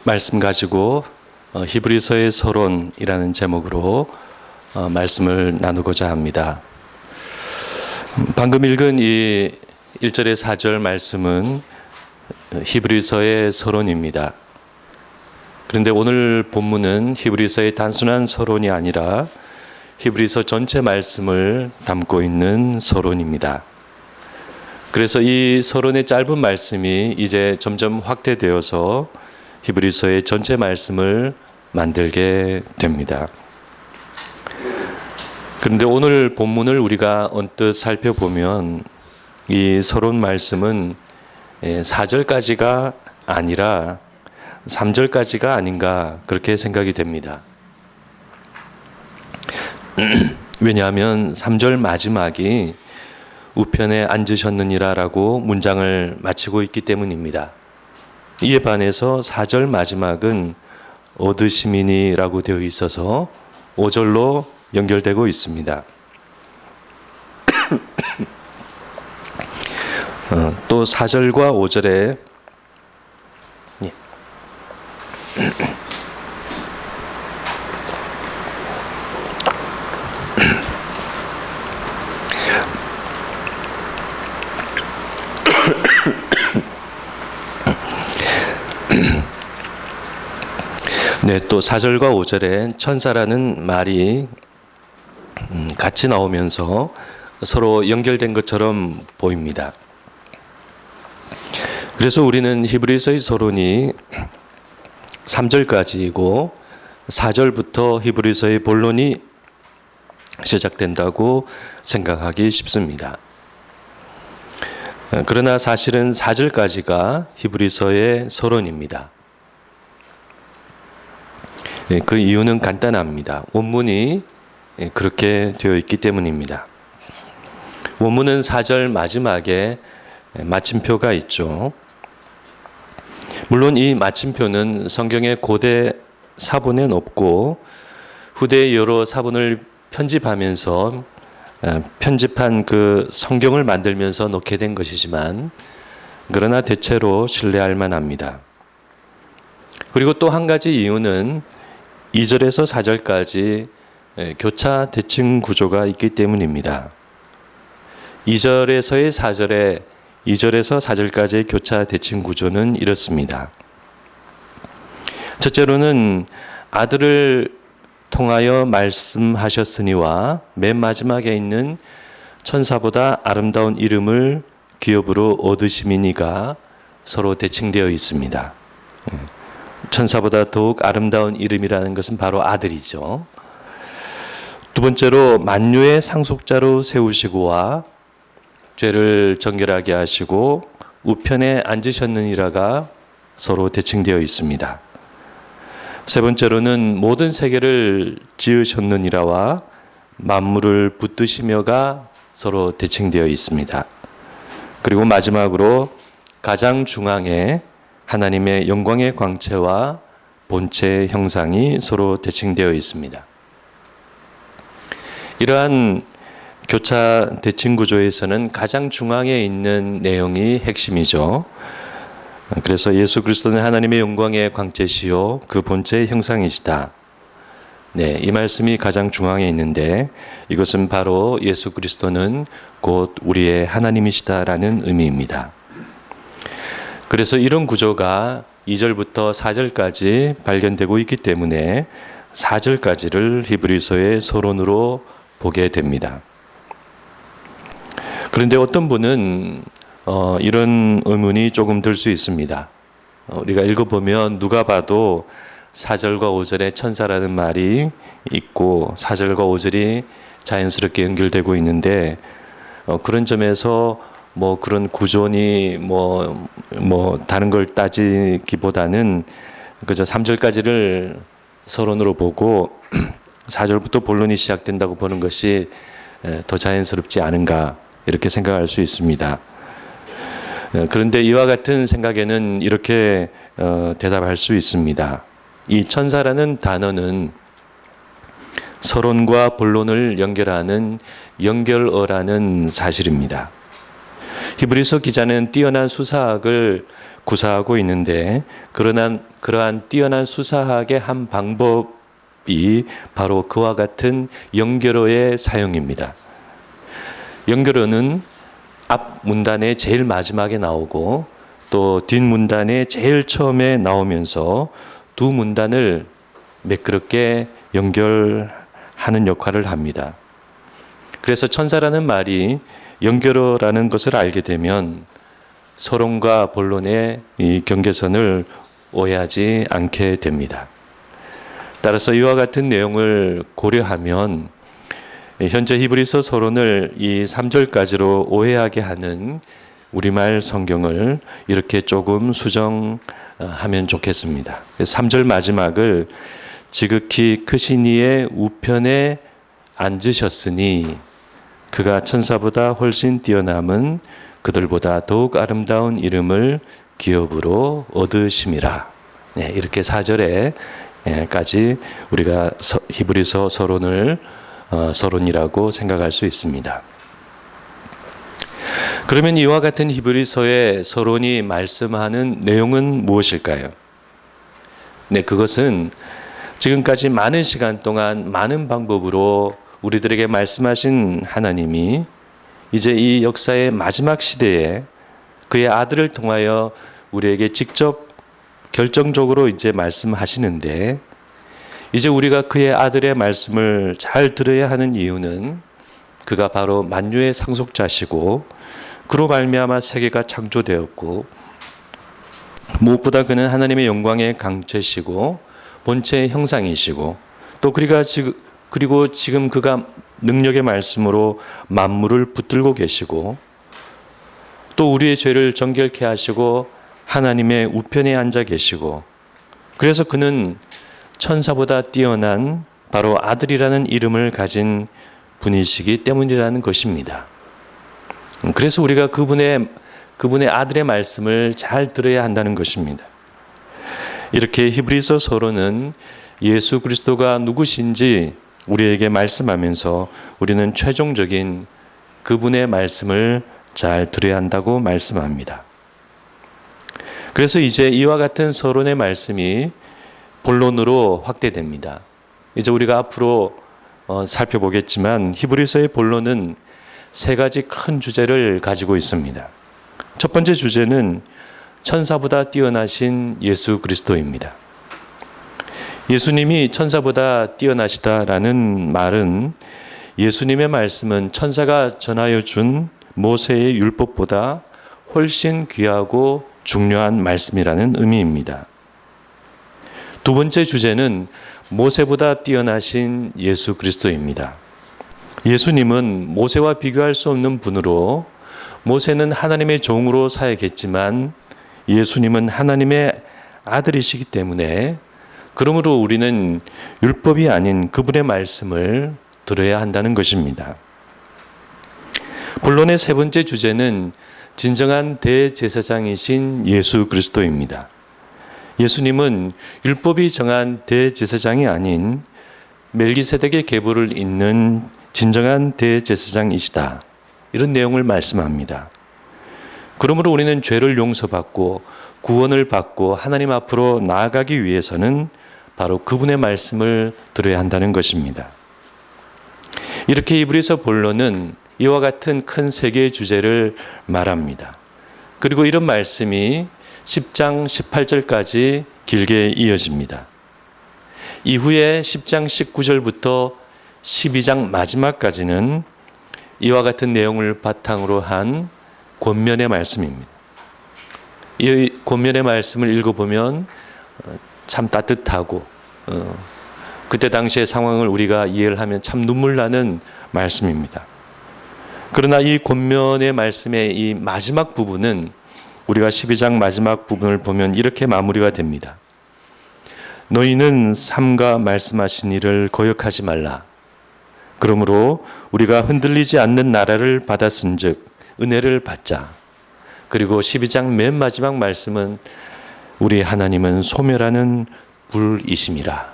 말씀 가지고 히브리서의 서론이라는 제목으로 말씀을 나누고자 합니다. 방금 읽은 이 1절의 4절 말씀은 히브리서의 서론입니다. 그런데 오늘 본문은 히브리서의 단순한 서론이 아니라 히브리서 전체 말씀을 담고 있는 서론입니다. 그래서 이 서론의 짧은 말씀이 이제 점점 확대되어서 히브리서의 전체 말씀을 만들게 됩니다. 그런데 오늘 본문을 우리가 언뜻 살펴보면 이 서론 말씀은 4절까지가 아니라 3절까지가 아닌가 그렇게 생각이 됩니다. 왜냐하면 3절 마지막이 우편에 앉으셨느니라라고 문장을 마치고 있기 때문입니다. 이에 반해서 4절 마지막은 얻으시미니라고 되어 있어서 5절로 연결되고 있습니다. 또 4절과 5절에 또 4절과 5절에 천사라는 말이 같이 나오면서 서로 연결된 것처럼 보입니다. 그래서 우리는 히브리서의 서론이 3절까지이고 4절부터 히브리서의 본론이 시작된다고 생각하기 쉽습니다. 그러나 사실은 4절까지가 히브리서의 서론입니다. 그 이유는 간단합니다. 원문이 그렇게 되어 있기 때문입니다. 원문은 4절 마지막에 마침표가 있죠. 물론 이 마침표는 성경의 고대 사본엔 없고 후대의 여러 사본을 편집하면서 편집한 그 성경을 만들면서 넣게 된 것이지만 그러나 대체로 신뢰할 만합니다. 그리고 또 한 가지 이유는 2절에서 4절까지 교차 대칭 구조가 있기 때문입니다. 2절에서의 4절에 2절에서 4절까지의 교차 대칭 구조는 이렇습니다. 첫째로는 아들을 통하여 말씀하셨으니와 맨 마지막에 있는 천사보다 아름다운 이름을 기업으로 얻으시미니가 서로 대칭되어 있습니다. 천사보다 더욱 아름다운 이름이라는 것은 바로 아들이죠. 두 번째로 만유의 상속자로 세우시고와 죄를 정결하게 하시고 우편에 앉으셨느니라가 서로 대칭되어 있습니다. 세 번째로는 모든 세계를 지으셨느니라와 만물을 붙드시며가 서로 대칭되어 있습니다. 그리고 마지막으로 가장 중앙에 하나님의 영광의 광채와 본체의 형상이 서로 대칭되어 있습니다. 이러한 교차 대칭 구조에서는 가장 중앙에 있는 내용이 핵심이죠. 그래서 예수 그리스도는 하나님의 영광의 광채시요 그 본체의 형상이시다. 이 말씀이 가장 중앙에 있는데 이것은 바로 예수 그리스도는 곧 우리의 하나님이시다라는 의미입니다. 그래서 이런 구조가 2절부터 4절까지 발견되고 있기 때문에 4절까지를 히브리서의 서론으로 보게 됩니다. 그런데 어떤 분은 이런 의문이 조금 들 수 있습니다. 우리가 읽어보면 누가 봐도 4절과 5절에 천사라는 말이 있고 4절과 5절이 자연스럽게 연결되고 있는데 그런 점에서 그런 구조니 다른 걸 따지기보다는 그저 3절까지를 서론으로 보고 4절부터 본론이 시작된다고 보는 것이 더 자연스럽지 않은가 이렇게 생각할 수 있습니다. 그런데 이와 같은 생각에는 이렇게 대답할 수 있습니다. 이 천사라는 단어는 서론과 본론을 연결하는 연결어라는 사실입니다. 히브리서 기자는 뛰어난 수사학을 구사하고 있는데 그러한 뛰어난 수사학의 한 방법이 바로 그와 같은 연결어의 사용입니다. 연결어는 앞 문단의 제일 마지막에 나오고 또 뒷 문단의 제일 처음에 나오면서 두 문단을 매끄럽게 연결하는 역할을 합니다. 그래서 천사라는 말이 연결어라는 것을 알게 되면 서론과 본론의 이 경계선을 오해하지 않게 됩니다. 따라서 이와 같은 내용을 고려하면 현재 히브리서 서론을 이 3절까지로 오해하게 하는 우리말 성경을 이렇게 조금 수정하면 좋겠습니다. 3절 마지막을 지극히 크신 이의 우편에 앉으셨으니 그가 천사보다 훨씬 뛰어남은 그들보다 더욱 아름다운 이름을 기업으로 얻으심이라. 네, 이렇게 4절에까지 우리가 히브리서 서론을 서론이라고 생각할 수 있습니다. 그러면 이와 같은 히브리서의 서론이 말씀하는 내용은 무엇일까요? 네, 그것은 지금까지 많은 시간 동안 많은 방법으로 우리들에게 말씀하신 하나님이 이제 이 역사의 마지막 시대에 그의 아들을 통하여 우리에게 직접 결정적으로 이제 말씀하시는데, 이제 우리가 그의 아들의 말씀을 잘 들어야 하는 이유는 그가 바로 만유의 상속자시고 그로 말미암아 세계가 창조되었고 무엇보다 그는 하나님의 영광의 강체시고 본체의 형상이시고 또 그리고 지금 그가 능력의 말씀으로 만물을 붙들고 계시고 또 우리의 죄를 정결케 하시고 하나님의 우편에 앉아 계시고, 그래서 그는 천사보다 뛰어난 바로 아들이라는 이름을 가진 분이시기 때문이라는 것입니다. 그래서 우리가 그분의 아들의 말씀을 잘 들어야 한다는 것입니다. 이렇게 히브리서 서론은 예수 그리스도가 누구신지 우리에게 말씀하면서 우리는 최종적인 그분의 말씀을 잘 들어야 한다고 말씀합니다. 그래서 이제 이와 같은 서론의 말씀이 본론으로 확대됩니다. 이제 우리가 앞으로 살펴보겠지만 히브리서의 본론은 세 가지 큰 주제를 가지고 있습니다. 첫 번째 주제는 천사보다 뛰어나신 예수 그리스도입니다. 예수님이 천사보다 뛰어나시다라는 말은 예수님의 말씀은 천사가 전하여 준 모세의 율법보다 훨씬 귀하고 중요한 말씀이라는 의미입니다. 두 번째 주제는 모세보다 뛰어나신 예수 그리스도입니다. 예수님은 모세와 비교할 수 없는 분으로 모세는 하나님의 종으로 사역했지만 예수님은 하나님의 아들이시기 때문에 그러므로 우리는 율법이 아닌 그분의 말씀을 들어야 한다는 것입니다. 본론의 세 번째 주제는 진정한 대제사장이신 예수 그리스도입니다. 예수님은 율법이 정한 대제사장이 아닌 멜기세덱의 계보를 잇는 진정한 대제사장이시다. 이런 내용을 말씀합니다. 그러므로 우리는 죄를 용서받고 구원을 받고 하나님 앞으로 나아가기 위해서는 바로 그분의 말씀을 들어야 한다는 것입니다. 이렇게 히브리서 본론은 이와 같은 큰 세 개의 주제를 말합니다. 그리고 이런 말씀이 10장 18절까지 길게 이어집니다. 이후에 10장 19절부터 12장 마지막까지는 이와 같은 내용을 바탕으로 한 권면의 말씀입니다. 이 권면의 말씀을 읽어보면 참 따뜻하고 그때 당시의 상황을 우리가 이해를 하면 참 눈물 나는 말씀입니다. 그러나 이 권면의 말씀의 이 마지막 부분은 우리가 12장 마지막 부분을 보면 이렇게 마무리가 됩니다. 너희는 삼가 말씀하신 일을 거역하지 말라. 그러므로 우리가 흔들리지 않는 나라를 받았은즉 은혜를 받자. 그리고 12장 맨 마지막 말씀은 우리 하나님은 소멸하는 불이심이라.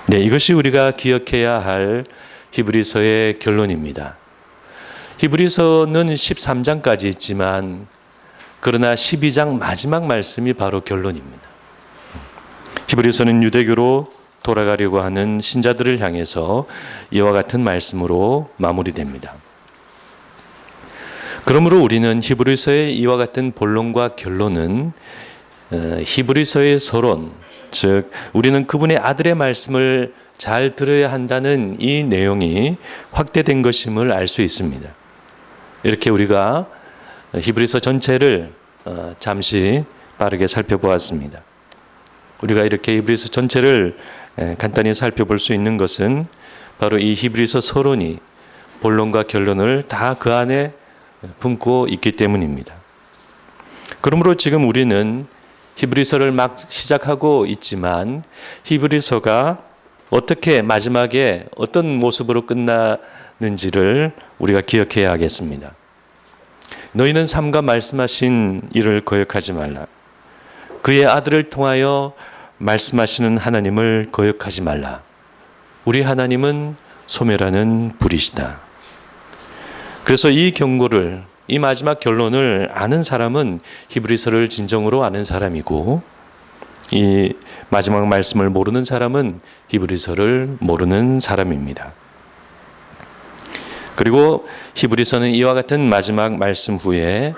네, 이것이 우리가 기억해야 할 히브리서의 결론입니다. 히브리서는 13장까지 있지만 그러나 12장 마지막 말씀이 바로 결론입니다. 히브리서는 유대교로 돌아가려고 하는 신자들을 향해서 이와 같은 말씀으로 마무리됩니다. 그러므로 우리는 히브리서의 이와 같은 본론과 결론은 히브리서의 서론, 즉 우리는 그분의 아들의 말씀을 잘 들어야 한다는 이 내용이 확대된 것임을 알 수 있습니다. 이렇게 우리가 히브리서 전체를 잠시 빠르게 살펴보았습니다. 우리가 이렇게 히브리서 전체를 간단히 살펴볼 수 있는 것은 바로 이 히브리서 서론이 본론과 결론을 다 그 안에 품고 있기 때문입니다. 그러므로 지금 우리는 히브리서를 막 시작하고 있지만 히브리서가 어떻게 마지막에 어떤 모습으로 끝나는지를 우리가 기억해야 하겠습니다. 너희는 삼가 말씀하신 이를 거역하지 말라. 그의 아들을 통하여 말씀하시는 하나님을 거역하지 말라. 우리 하나님은 소멸하는 불이시다. 그래서 이 경고를, 이 마지막 결론을 아는 사람은 히브리서를 진정으로 아는 사람이고, 이 마지막 말씀을 모르는 사람은 히브리서를 모르는 사람입니다. 그리고 히브리서는 이와 같은 마지막 말씀 후에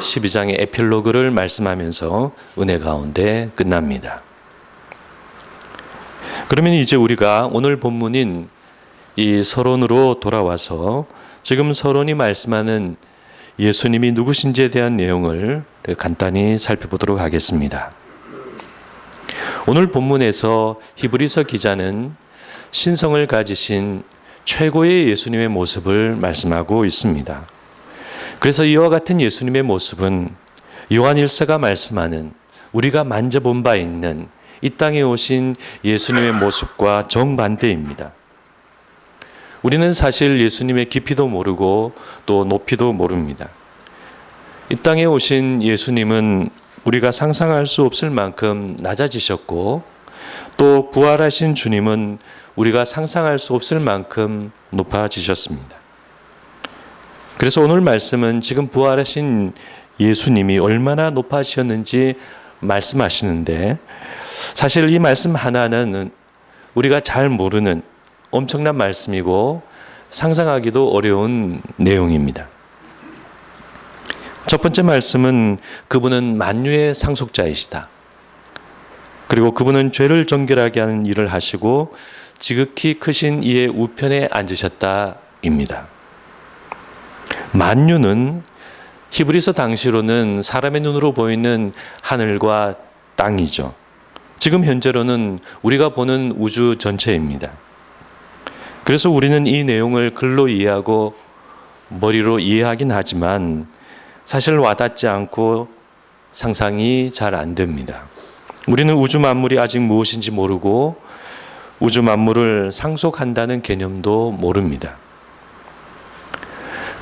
12장의 에필로그를 말씀하면서 은혜 가운데 끝납니다. 그러면 이제 우리가 오늘 본문인 이 서론으로 돌아와서 지금 서론이 말씀하는 예수님이 누구신지에 대한 내용을 간단히 살펴보도록 하겠습니다. 오늘 본문에서 히브리서 기자는 신성을 가지신 최고의 예수님의 모습을 말씀하고 있습니다. 그래서 이와 같은 예수님의 모습은 요한 1서가 말씀하는 우리가 만져본 바 있는 이 땅에 오신 예수님의 모습과 정반대입니다. 우리는 사실 예수님의 깊이도 모르고 또 높이도 모릅니다. 이 땅에 오신 예수님은 우리가 상상할 수 없을 만큼 낮아지셨고, 또 부활하신 주님은 우리가 상상할 수 없을 만큼 높아지셨습니다. 그래서 오늘 말씀은 지금 부활하신 예수님이 얼마나 높아지셨는지 말씀하시는데, 사실 이 말씀 하나는 우리가 잘 모르는 엄청난 말씀이고 상상하기도 어려운 내용입니다. 첫 번째 말씀은 그분은 만유의 상속자이시다. 그리고 그분은 죄를 정결하게 하는 일을 하시고 지극히 크신 이의 우편에 앉으셨다입니다. 만유는 히브리서 당시로는 사람의 눈으로 보이는 하늘과 땅이죠. 지금 현재로는 우리가 보는 우주 전체입니다. 그래서 우리는 이 내용을 글로 이해하고 머리로 이해하긴 하지만 사실 와닿지 않고 상상이 잘 안 됩니다. 우리는 우주 만물이 아직 무엇인지 모르고 우주 만물을 상속한다는 개념도 모릅니다.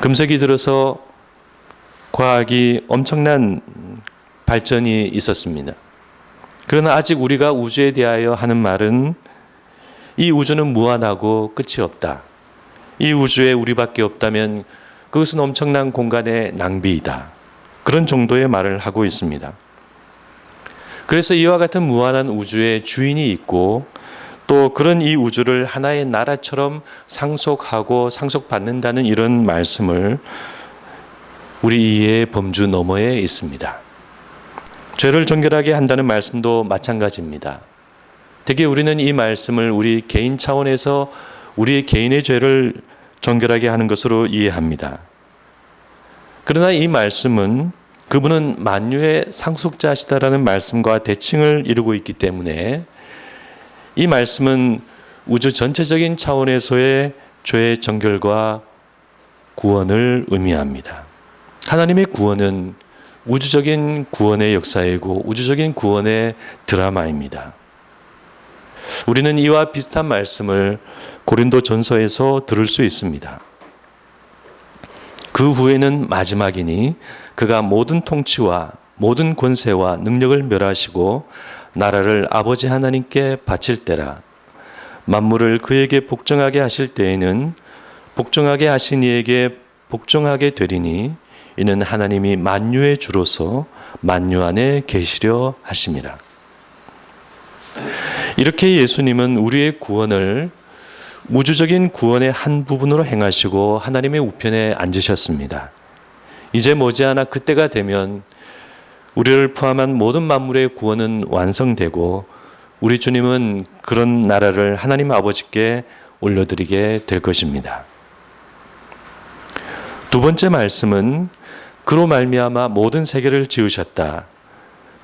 금세기 들어서 과학이 엄청난 발전이 있었습니다. 그러나 아직 우리가 우주에 대하여 하는 말은 이 우주는 무한하고 끝이 없다. 이 우주에 우리밖에 없다면 그것은 엄청난 공간의 낭비이다. 그런 정도의 말을 하고 있습니다. 그래서 이와 같은 무한한 우주에 주인이 있고 또 그런 이 우주를 하나의 나라처럼 상속하고 상속받는다는 이런 말씀을 우리 이해의 범주 너머에 있습니다. 죄를 정결하게 한다는 말씀도 마찬가지입니다. 되게 우리는 이 말씀을 우리 개인 차원에서 우리 개인의 죄를 정결하게 하는 것으로 이해합니다. 그러나 이 말씀은 그분은 만유의 상속자시다라는 말씀과 대칭을 이루고 있기 때문에 이 말씀은 우주 전체적인 차원에서의 죄의 정결과 구원을 의미합니다. 하나님의 구원은 우주적인 구원의 역사이고 우주적인 구원의 드라마입니다. 우리는 이와 비슷한 말씀을 고린도 전서에서 들을 수 있습니다. 그 후에는 마지막이니 그가 모든 통치와 모든 권세와 능력을 멸하시고 나라를 아버지 하나님께 바칠 때라. 만물을 그에게 복종하게 하실 때에는 복종하게 하신 이에게 복종하게 되리니 이는 하나님이 만유의 주로서 만유 안에 계시려 하심이라. 이렇게 예수님은 우리의 구원을 우주적인 구원의 한 부분으로 행하시고 하나님의 우편에 앉으셨습니다. 이제 머지않아 그때가 되면 우리를 포함한 모든 만물의 구원은 완성되고 우리 주님은 그런 나라를 하나님 아버지께 올려드리게 될 것입니다. 두 번째 말씀은 그로 말미암아 모든 세계를 지으셨다.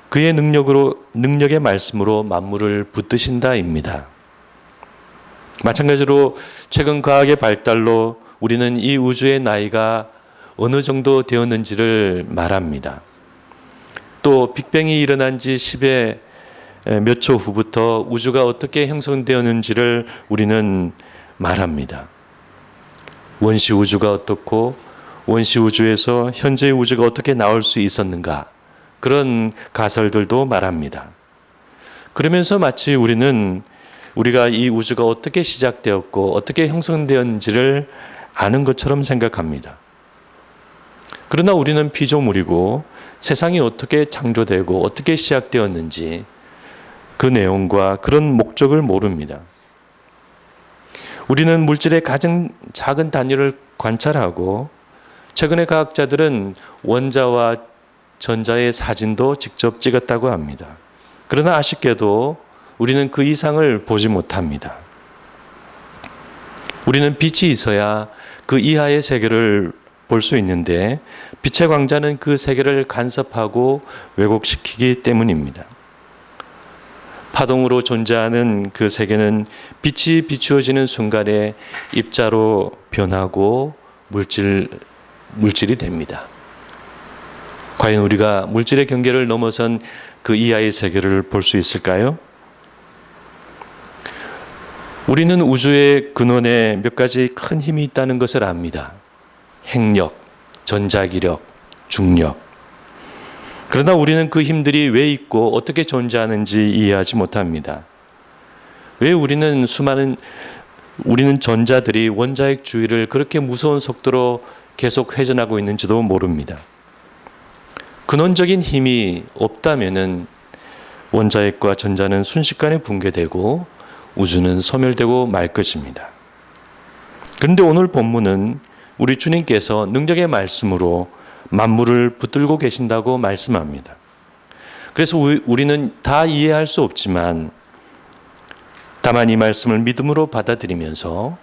그의 능력의 말씀으로 만물을 붙드신다입니다. 마찬가지로 최근 과학의 발달로 우리는 이 우주의 나이가 어느 정도 되었는지를 말합니다. 또 빅뱅이 일어난 지 10의 몇 초 후부터 우주가 어떻게 형성되었는지를 우리는 말합니다. 원시 우주가 어떻고 원시 우주에서 현재의 우주가 어떻게 나올 수 있었는가, 그런 가설들도 말합니다. 그러면서 마치 우리가 이 우주가 어떻게 시작되었고 어떻게 형성되었는지를 아는 것처럼 생각합니다. 그러나 우리는 피조물이고 세상이 어떻게 창조되고 어떻게 시작되었는지 그 내용과 그런 목적을 모릅니다. 우리는 물질의 가장 작은 단위를 관찰하고 최근의 과학자들은 원자와 전자의 사진도 직접 찍었다고 합니다. 그러나 아쉽게도 우리는 그 이상을 보지 못합니다. 우리는 빛이 있어야 그 이하의 세계를 볼 수 있는데 빛의 광자는 그 세계를 간섭하고 왜곡시키기 때문입니다. 파동으로 존재하는 그 세계는 빛이 비추어지는 순간에 입자로 변하고 물질이 됩니다. 과연 우리가 물질의 경계를 넘어선 그 이하의 세계를 볼 수 있을까요? 우리는 우주의 근원에 몇 가지 큰 힘이 있다는 것을 압니다. 핵력, 전자기력, 중력. 그러나 우리는 그 힘들이 왜 있고 어떻게 존재하는지 이해하지 못합니다. 왜 우리는 전자들이 원자핵 주위를 그렇게 무서운 속도로 계속 회전하고 있는지도 모릅니다. 근원적인 힘이 없다면은 원자핵과 전자는 순식간에 붕괴되고 우주는 소멸되고 말 것입니다. 그런데 오늘 본문은 우리 주님께서 능력의 말씀으로 만물을 붙들고 계신다고 말씀합니다. 그래서 우리는 다 이해할 수 없지만 다만 이 말씀을 믿음으로 받아들이면서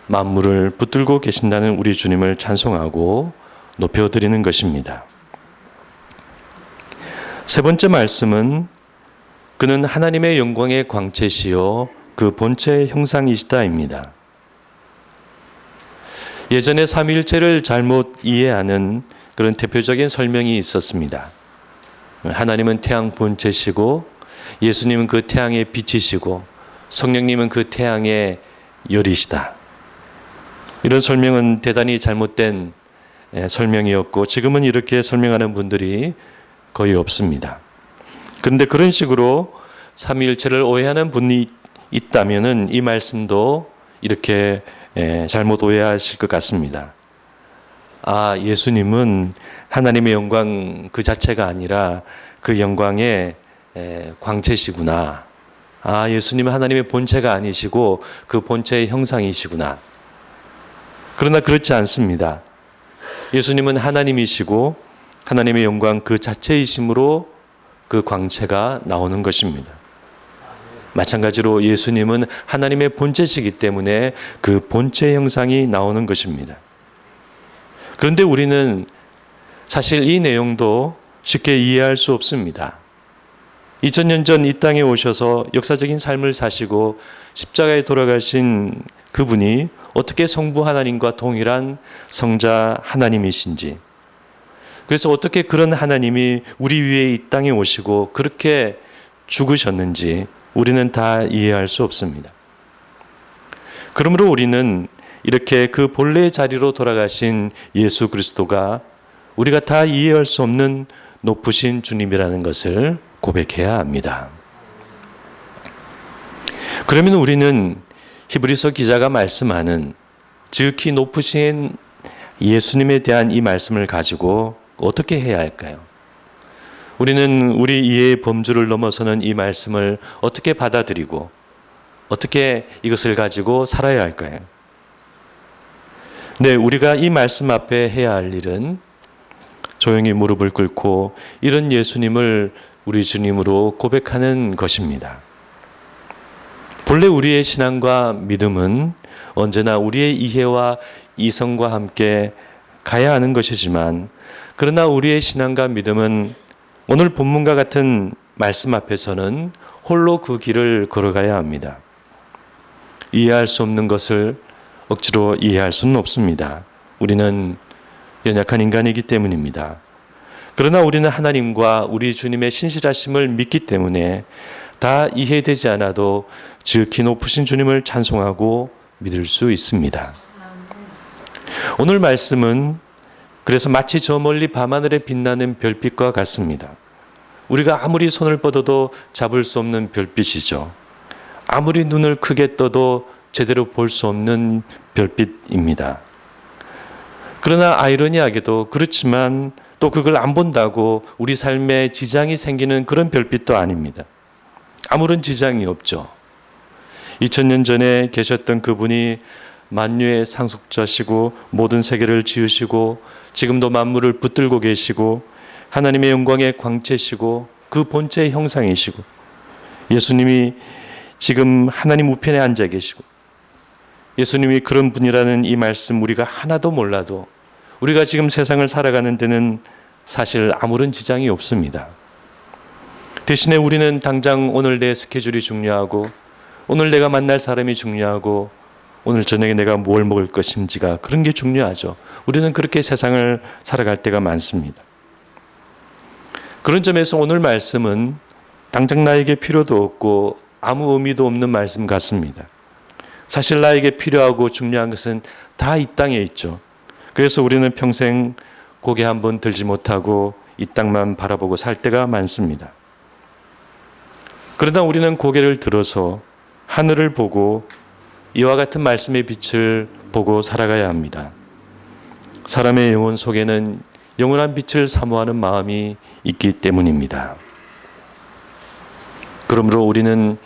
만물을 붙들고 계신다는 우리 주님을 찬송하고 높여드리는 것입니다. 세 번째 말씀은 그는 하나님의 영광의 광채시요 그 본체의 형상이시다입니다. 예전에 삼위일체를 잘못 이해하는 그런 대표적인 설명이 있었습니다. 하나님은 태양 본체시고 예수님은 그 태양의 빛이시고 성령님은 그 태양의 열이시다. 이런 설명은 대단히 잘못된 설명이었고 지금은 이렇게 설명하는 분들이 거의 없습니다. 그런데 그런 식으로 삼위일체를 오해하는 분이 있다면은 이 말씀도 이렇게 잘못 오해하실 것 같습니다. 아, 예수님은 하나님의 영광 그 자체가 아니라 그 영광의 광채시구나. 아, 예수님은 하나님의 본체가 아니시고 그 본체의 형상이시구나. 그러나 그렇지 않습니다. 예수님은 하나님이시고 하나님의 영광 그 자체이심으로 그 광채가 나오는 것입니다. 마찬가지로 예수님은 하나님의 본체시기 때문에 그 본체 형상이 나오는 것입니다. 그런데 우리는 사실 이 내용도 쉽게 이해할 수 없습니다. 2000년 전 이 땅에 오셔서 역사적인 삶을 사시고 십자가에 돌아가신 그분이 어떻게 성부 하나님과 동일한 성자 하나님이신지, 그래서 어떻게 그런 하나님이 우리 위에 이 땅에 오시고 그렇게 죽으셨는지 우리는 다 이해할 수 없습니다. 그러므로 우리는 이렇게 그 본래의 자리로 돌아가신 예수 그리스도가 우리가 다 이해할 수 없는 높으신 주님이라는 것을 고백해야 합니다. 그러면 우리는 히브리서 기자가 말씀하는 지극히 높으신 예수님에 대한 이 말씀을 가지고 어떻게 해야 할까요? 우리는 우리 이해의 범주를 넘어서는 이 말씀을 어떻게 받아들이고 어떻게 이것을 가지고 살아야 할까요? 네, 우리가 이 말씀 앞에 해야 할 일은 조용히 무릎을 꿇고 이런 예수님을 우리 주님으로 고백하는 것입니다. 본래 우리의 신앙과 믿음은 언제나 우리의 이해와 이성과 함께 가야 하는 것이지만, 그러나 우리의 신앙과 믿음은 오늘 본문과 같은 말씀 앞에서는 홀로 그 길을 걸어가야 합니다. 이해할 수 없는 것을 억지로 이해할 수는 없습니다. 우리는 연약한 인간이기 때문입니다. 그러나 우리는 하나님과 우리 주님의 신실하심을 믿기 때문에 다 이해되지 않아도 지극히 높으신 주님을 찬송하고 믿을 수 있습니다. 오늘 말씀은 그래서 마치 저 멀리 밤하늘에 빛나는 별빛과 같습니다. 우리가 아무리 손을 뻗어도 잡을 수 없는 별빛이죠. 아무리 눈을 크게 떠도 제대로 볼 수 없는 별빛입니다. 그러나 아이러니하게도 그렇지만 또 그걸 안 본다고 우리 삶에 지장이 생기는 그런 별빛도 아닙니다. 아무런 지장이 없죠. 2000년 전에 계셨던 그분이 만유의 상속자시고 모든 세계를 지으시고 지금도 만물을 붙들고 계시고 하나님의 영광의 광채시고 그 본체의 형상이시고 예수님이 지금 하나님 우편에 앉아 계시고 예수님이 그런 분이라는 이 말씀 우리가 하나도 몰라도 우리가 지금 세상을 살아가는 데는 사실 아무런 지장이 없습니다. 대신에 우리는 당장 오늘 내 스케줄이 중요하고 오늘 내가 만날 사람이 중요하고 오늘 저녁에 내가 뭘 먹을 것인지가 그런 게 중요하죠. 우리는 그렇게 세상을 살아갈 때가 많습니다. 그런 점에서 오늘 말씀은 당장 나에게 필요도 없고 아무 의미도 없는 말씀 같습니다. 사실 나에게 필요하고 중요한 것은 다 이 땅에 있죠. 그래서 우리는 평생 고개 한번 들지 못하고 이 땅만 바라보고 살 때가 많습니다. 그러나 우리는 고개를 들어서 하늘을 보고 이와 같은 말씀의 빛을 보고 살아가야 합니다. 사람의 영혼 속에는 영원한 빛을 사모하는 마음이 있기 때문입니다. 그러므로 우리는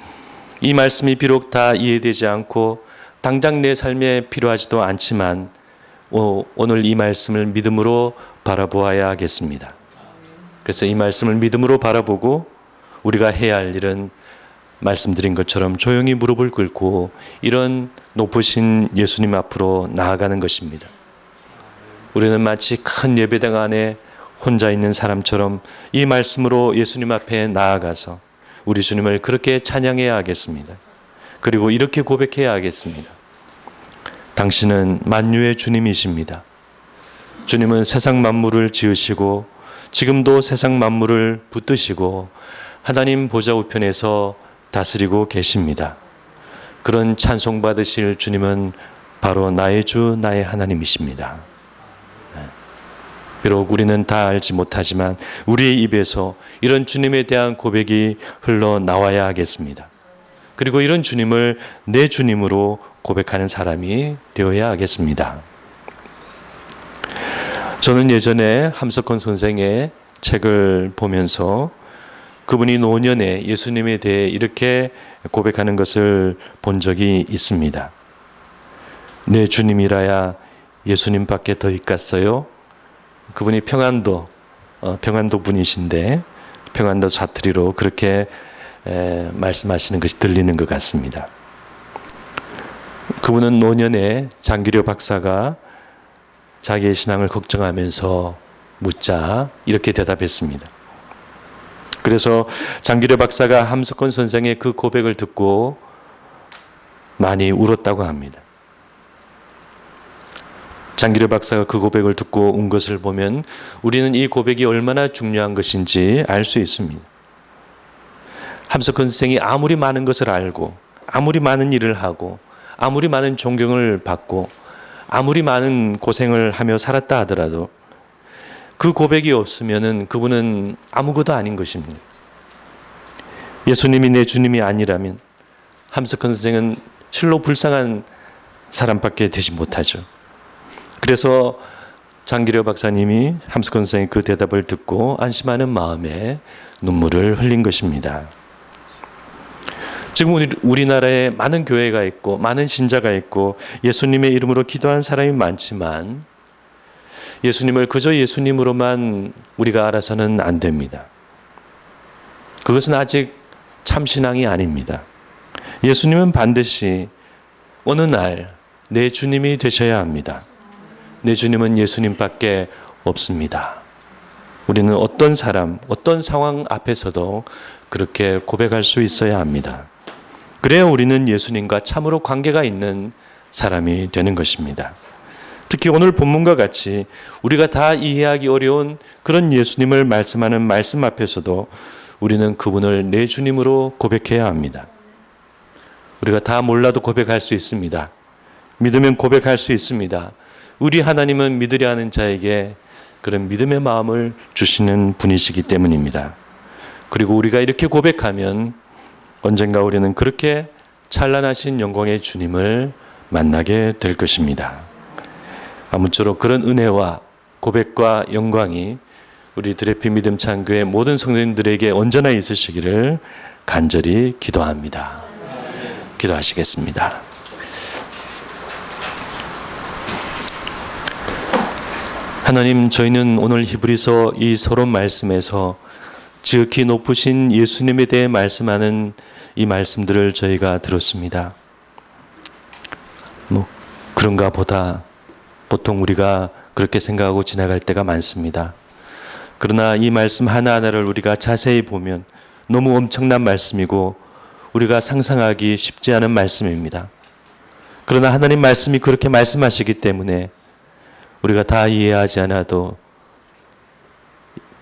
이 말씀이 비록 다 이해되지 않고 당장 내 삶에 필요하지도 않지만 오늘 이 말씀을 믿음으로 바라보아야 하겠습니다. 그래서 이 말씀을 믿음으로 바라보고 우리가 해야 할 일은 말씀드린 것처럼 조용히 무릎을 꿇고 이런 높으신 예수님 앞으로 나아가는 것입니다. 우리는 마치 큰 예배당 안에 혼자 있는 사람처럼 이 말씀으로 예수님 앞에 나아가서 우리 주님을 그렇게 찬양해야 하겠습니다. 그리고 이렇게 고백해야 하겠습니다. 당신은 만유의 주님이십니다. 주님은 세상 만물을 지으시고 지금도 세상 만물을 붙드시고 하나님 보좌 우편에서 다스리고 계십니다. 그런 찬송 받으실 주님은 바로 나의 주 나의 하나님이십니다. 비록 우리는 다 알지 못하지만 우리의 입에서 이런 주님에 대한 고백이 흘러나와야 하겠습니다. 그리고 이런 주님을 내 주님으로 고백하는 사람이 되어야 하겠습니다. 저는 예전에 함석헌 선생의 책을 보면서 그분이 노년에 예수님에 대해 이렇게 고백하는 것을 본 적이 있습니다. 내 주님이라야 예수님밖에 더 있겠어요? 그분이 평안도 분이신데 평안도 사투리로 그렇게 말씀하시는 것이 들리는 것 같습니다. 그분은 노년에 장기려 박사가 자기의 신앙을 걱정하면서 묻자 이렇게 대답했습니다. 그래서 장기려 박사가 함석헌 선생의 그 고백을 듣고 많이 울었다고 합니다. 장기려 박사가 그 고백을 듣고 운 것을 보면 우리는 이 고백이 얼마나 중요한 것인지 알 수 있습니다. 함석헌 선생이 아무리 많은 것을 알고 아무리 많은 일을 하고 아무리 많은 존경을 받고 아무리 많은 고생을 하며 살았다 하더라도 그 고백이 없으면은 그분은 아무것도 아닌 것입니다. 예수님이 내 주님이 아니라면 함석헌 선생은 실로 불쌍한 사람밖에 되지 못하죠. 그래서 장기려 박사님이 함석헌 선생의 그 대답을 듣고 안심하는 마음에 눈물을 흘린 것입니다. 지금 우리나라에 많은 교회가 있고 많은 신자가 있고 예수님의 이름으로 기도하는 사람이 많지만 예수님을 그저 예수님으로만 우리가 알아서는 안 됩니다. 그것은 아직 참신앙이 아닙니다. 예수님은 반드시 어느 날 내 주님이 되셔야 합니다. 내 주님은 예수님밖에 없습니다. 우리는 어떤 사람, 어떤 상황 앞에서도 그렇게 고백할 수 있어야 합니다. 그래야 우리는 예수님과 참으로 관계가 있는 사람이 되는 것입니다. 특히 오늘 본문과 같이 우리가 다 이해하기 어려운 그런 예수님을 말씀하는 말씀 앞에서도 우리는 그분을 내 주님으로 고백해야 합니다. 우리가 다 몰라도 고백할 수 있습니다. 믿으면 고백할 수 있습니다. 우리 하나님은 믿으려 하는 자에게 그런 믿음의 마음을 주시는 분이시기 때문입니다. 그리고 우리가 이렇게 고백하면 언젠가 우리는 그렇게 찬란하신 영광의 주님을 만나게 될 것입니다. 아무쪼록 그런 은혜와 고백과 영광이 우리 드레피 믿음찬 교회 모든 성도님들에게 언제나 있으시기를 간절히 기도합니다. 기도하시겠습니다. 하나님, 저희는 오늘 히브리서 이 서론 말씀에서 지극히 높으신 예수님에 대해 말씀하는 이 말씀들을 저희가 들었습니다. 그런가 보다 보통 우리가 그렇게 생각하고 지나갈 때가 많습니다. 그러나 이 말씀 하나하나를 우리가 자세히 보면 너무 엄청난 말씀이고 우리가 상상하기 쉽지 않은 말씀입니다. 그러나 하나님 말씀이 그렇게 말씀하시기 때문에 우리가 다 이해하지 않아도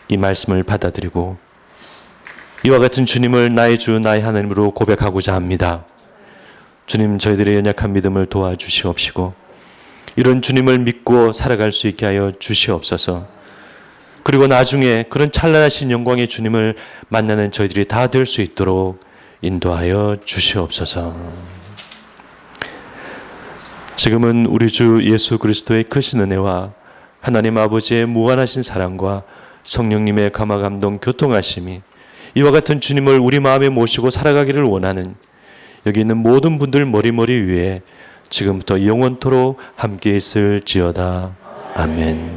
이 말씀을 받아들이고 이와 같은 주님을 나의 주 나의 하나님으로 고백하고자 합니다. 주님, 저희들의 연약한 믿음을 도와주시옵시고 이런 주님을 믿고 살아갈 수 있게 하여 주시옵소서. 그리고 나중에 그런 찬란하신 영광의 주님을 만나는 저희들이 다 될 수 있도록 인도하여 주시옵소서. 지금은 우리 주 예수 그리스도의 크신 은혜와 하나님 아버지의 무한하신 사랑과 성령님의 감화 감동 교통하심이 이와 같은 주님을 우리 마음에 모시고 살아가기를 원하는 여기 있는 모든 분들 머리 위에 지금부터 영원토록 함께 있을지어다. 아멘.